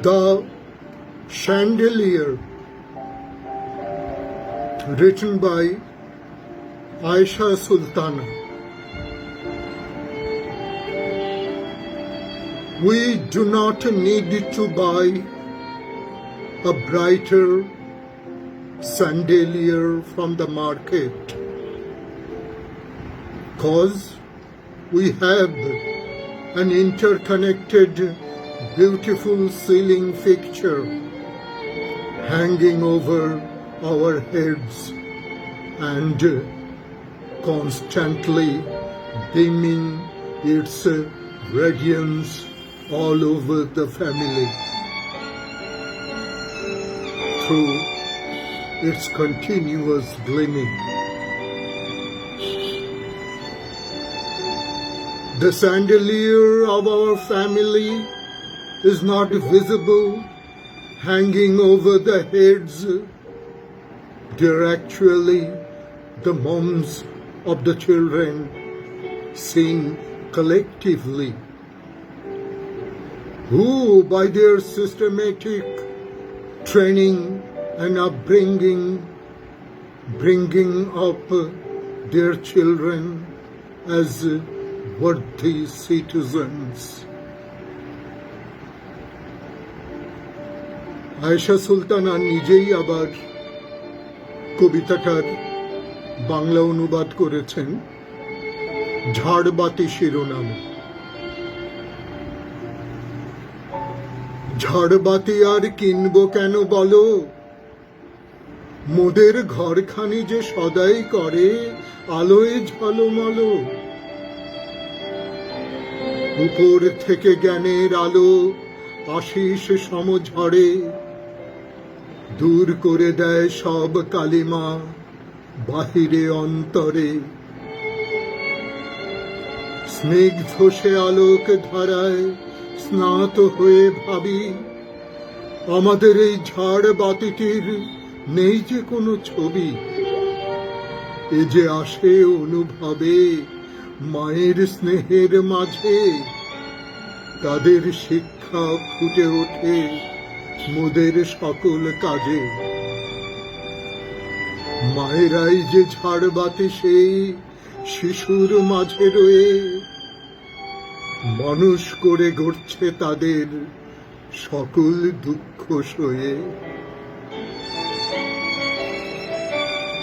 The Chandelier, written by Aisha Sultana. We do not need to buy a brighter chandelier from the market, 'cause we have an interconnected, beautiful ceiling fixture hanging over our heads and constantly beaming its radiance all over the family through its continuous gleaming. The chandelier of our family is not visible hanging over the heads. They're actually the moms of the children seen collectively, who by their systematic training and upbringing, bringing up their children as worthy citizens. Ayesha Sultana নিজেই আবার কবিতাটার বাংলা অনুবাদ করেছেন ঝাড়বাতি শিরোনামে। ঝাড়বাতি আর কিনবো কেন বলো, মোদের ঘরখানি যে সদাই করে আলোয় ঝলমল। উপর থেকে জ্ঞানের আলো আশিস সমঝড়ে দূর করে দেয় সব কালিমা বাহিরে অন্তরে। স্নিগ্ধ সে আলোক ধারায় স্নাত হয়ে ভাবি, আমাদের এই ঝাড় বাতিটির নেই যে কোনো ছবি। এ যে আসে অনুভবে মায়ের স্নেহের মাঝে, তাদের শিক্ষা ফুটে ওঠে মোদের সকল কাজে। মায়েরাই যে ঝাড়বাতি সেই শিশুর মাঝে রয়ে মানুষ করে গড়ছে তাদের সকল দুঃখ সয়ে।